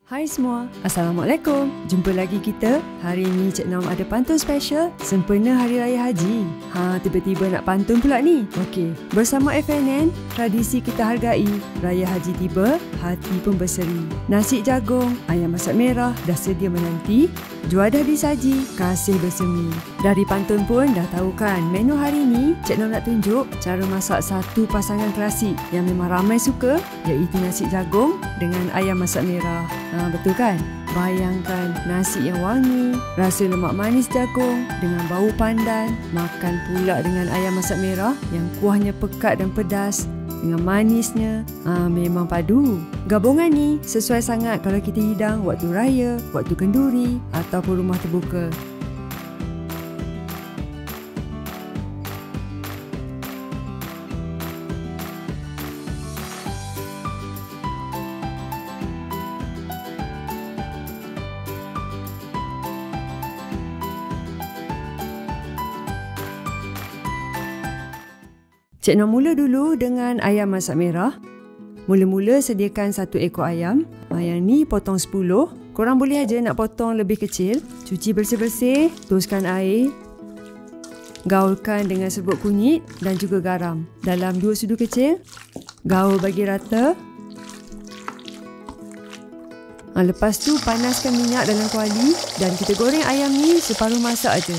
Hai semua, Assalamualaikum. Jumpa lagi kita. Hari ini Cik Nom ada pantun special sempena Hari Raya Haji. Tiba-tiba nak pantun pula ni. Okey, bersama FNN, tradisi kita hargai. Raya Haji tiba, hati pun berseri. Nasi jagung, ayam masak merah dah sedia menanti. Juadah disaji, kasih bersemi. Dari pantun pun dah tahu kan, menu hari ini Cik Nom nak tunjuk cara masak satu pasangan klasik yang memang ramai suka, iaitu nasi jagung dengan ayam masak merah. Betul kan? Bayangkan nasi yang wangi, rasa lemak manis jagung dengan bau pandan, makan pula dengan ayam masak merah yang kuahnya pekat dan pedas dengan manisnya. Memang padu. Gabungan ni sesuai sangat kalau kita hidang waktu raya, waktu kenduri ataupun rumah terbuka. Cik Nom mula dulu dengan ayam masak merah. Mula-mula sediakan 1 ekor ayam. Yang ni potong 10. Korang boleh aja nak potong lebih kecil. Cuci bersih-bersih, tuaskan air. Gaulkan dengan serbuk kunyit dan juga garam. Dalam 2 sudu kecil. Gaul bagi rata. Lepas tu panaskan minyak dalam kuali dan kita goreng ayam ni separuh masak aja.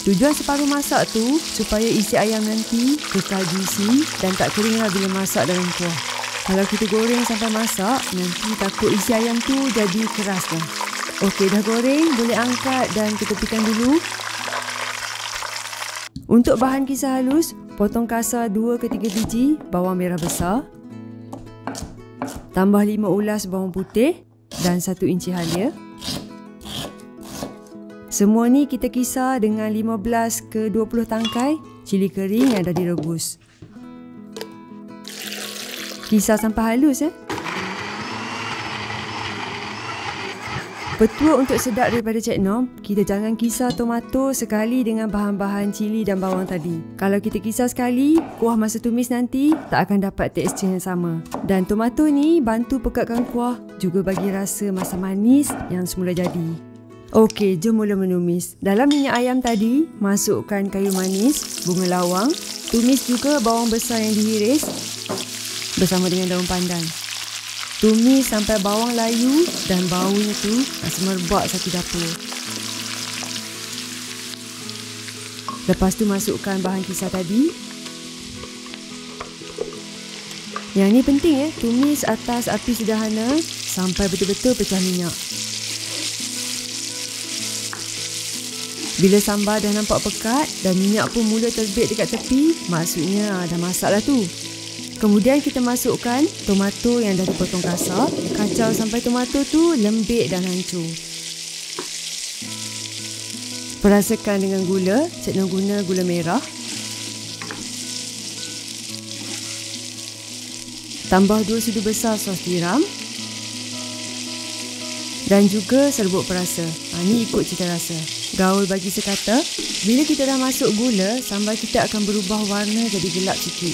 Tujuan separuh masak tu supaya isi ayam nanti kekal juicy dan tak keringlah bila masak dalam kuah. Kalau kita goreng sampai masak, nanti takut isi ayam tu jadi keras dah. Okey, dah goreng, boleh angkat dan ketepikan dulu. Untuk bahan kisar halus, potong kasar 2 ke 3 biji bawang merah besar. Tambah 5 ulas bawang putih dan 1 inci halia. Semua ni kita kisar dengan 15 ke 20 tangkai cili kering yang dah direbus. Kisar sampai halus Petua untuk sedap daripada Cik Nom, kita jangan kisar tomato sekali dengan bahan-bahan cili dan bawang tadi. Kalau kita kisar sekali, kuah masa tumis nanti tak akan dapat tekstur yang sama. Dan tomato ni bantu pekatkan kuah, juga bagi rasa masam manis yang semula jadi. Okey, jom mula menumis. Dalam minyak ayam tadi, masukkan kayu manis, bunga lawang, tumis juga bawang besar yang diiris bersama dengan daun pandan. Tumis sampai bawang layu dan baunya tu semerbak satu dapur. Lepas tu masukkan bahan kisar tadi. Yang ni penting tumis atas api sederhana sampai betul-betul pecah minyak. Bila sambar dah nampak pekat dan minyak pun mula terbit dekat tepi, maksudnya dah masak lah tu. Kemudian kita masukkan tomato yang dah dipotong kasar. Kacau sampai tomato tu lembik dan hancur. Perasakan dengan gula. Cik Nom guna gula merah. Tambah 2 sudu besar sos tiram. Dan juga serbuk perasa. Ni ikut cita rasa. Gaul bagi sekata. Bila kita dah masuk gula, sambal kita akan berubah warna jadi gelap sikit.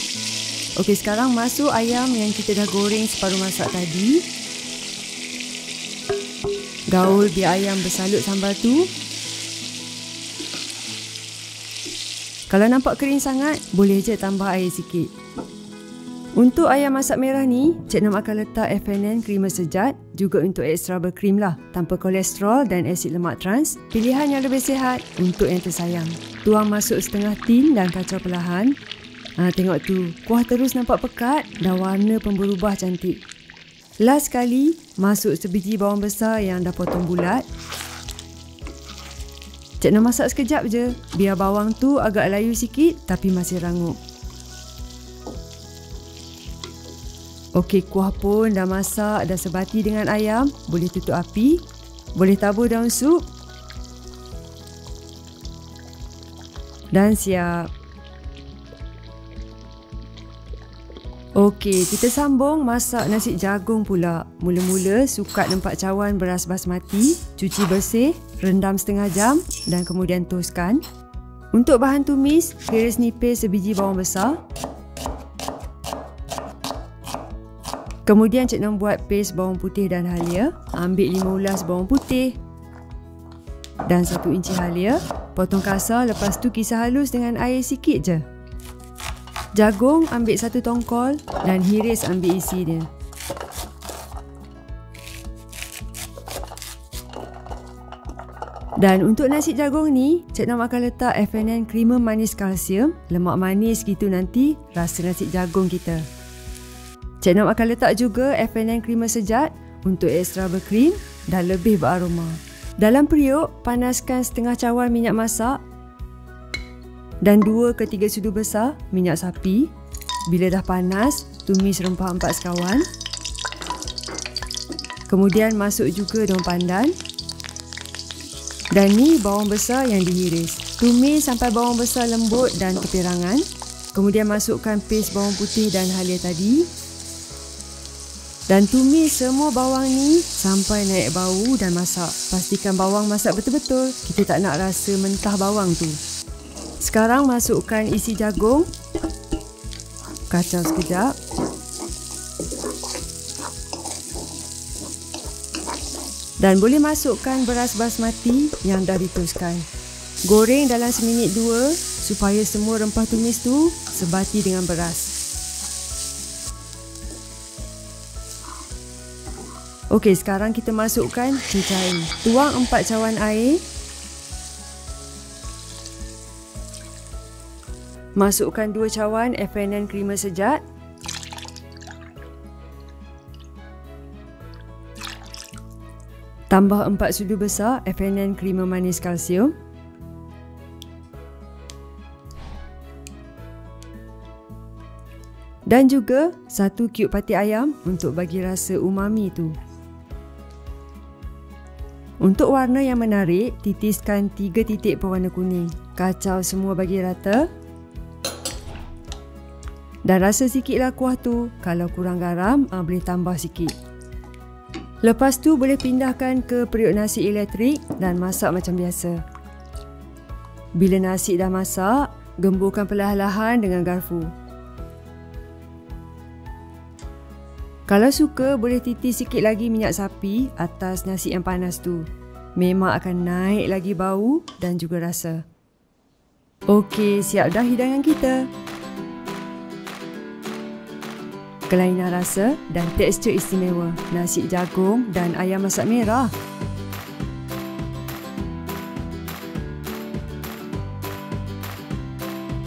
Okey, sekarang masuk ayam yang kita dah goreng separuh masak tadi. Gaul biar ayam bersalut sambal tu. Kalau nampak kering sangat, boleh je tambah air sikit. Untuk ayam masak merah ni, Cik Nom akan letak FNN creamer sejat, juga untuk ekstra berkrim lah, tanpa kolesterol dan asid lemak trans. Pilihan yang lebih sihat untuk yang tersayang. Tuang masuk setengah tin dan kacau perlahan. Tengok tu, kuah terus nampak pekat dan warna pun berubah cantik. Last sekali, masuk sebiji bawang besar yang dah potong bulat. Cik Nom masak sekejap je, biar bawang tu agak layu sikit tapi masih rangup. Okey, kuah pun dah masak, dah sebati dengan ayam. Boleh tutup api. Boleh tabur daun sup. Dan siap. Okey, kita sambung masak nasi jagung pula. Mula-mula sukat 4 cawan beras basmati. Cuci bersih, rendam setengah jam dan kemudian toskan. Untuk bahan tumis, iris nipis sebiji bawang besar. Kemudian Cik Nom buat paste bawang putih dan halia. Ambil 5 ulas bawang putih dan 1 inci halia. Potong kasar, lepas tu kisar halus dengan air sikit je. Jagung ambil 1 tongkol dan hiris ambil isi dia. Dan untuk nasi jagung ni, Cik Nom akan letak FNN Creamer Manis Kalsium. Lemak manis gitu nanti rasa nasi jagung kita. Cik Nom akan letak juga FNN Creamer Sejat untuk ekstra berkrim dan lebih beraroma. Dalam periuk, panaskan setengah cawan minyak masak dan 2 ke 3 sudu besar minyak sapi. Bila dah panas, tumis rempah 4 sekawan. Kemudian masuk juga daun pandan. Dan ni bawang besar yang dihiris. Tumis sampai bawang besar lembut dan kepirangan. Kemudian masukkan paste bawang putih dan halia tadi. Dan tumis semua bawang ni sampai naik bau dan masak. Pastikan bawang masak betul-betul. Kita tak nak rasa mentah bawang tu. Sekarang masukkan isi jagung. Kacau sekejap. Dan boleh masukkan beras basmati yang dah dituskan. Goreng dalam seminit 2 supaya semua rempah tumis tu sebati dengan beras. Okey, sekarang kita masukkan cecair. Tuang 4 cawan air. Masukkan 2 cawan FNN Creamer Sejat. Tambah 4 sudu besar FNN Creamer Manis Kalsium. Dan juga 1 cube pati ayam untuk bagi rasa umami tu. Untuk warna yang menarik, titiskan 3 titik pewarna kuning. Kacau semua bagi rata. Dan rasa sikitlah kuah tu. Kalau kurang garam, boleh tambah sikit. Lepas tu boleh pindahkan ke periuk nasi elektrik dan masak macam biasa. Bila nasi dah masak, gemburkan perlahan-lahan dengan garpu. Kalau suka, boleh titis sikit lagi minyak sapi atas nasi yang panas tu. Memang akan naik lagi bau dan juga rasa. Okey, siap dah hidangan kita. Kelainan rasa dan tekstur istimewa. Nasi jagung dan ayam masak merah.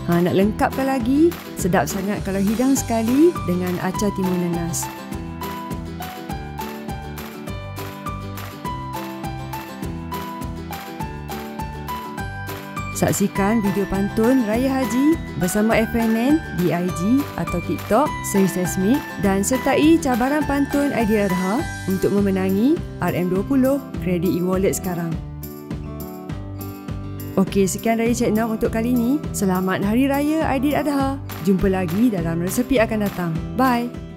Nak lengkapkan lagi, sedap sangat kalau hidang sekali dengan acar timun nanas. Saksikan video pantun Raya Haji bersama FNN di IG atau TikTok Seri Seismik dan sertai cabaran pantun Aidiladha untuk memenangi RM20 kredit e-wallet sekarang. Okey, sekian dari Cik Nom untuk kali ini. Selamat Hari Raya Aidiladha. Jumpa lagi dalam resepi akan datang. Bye!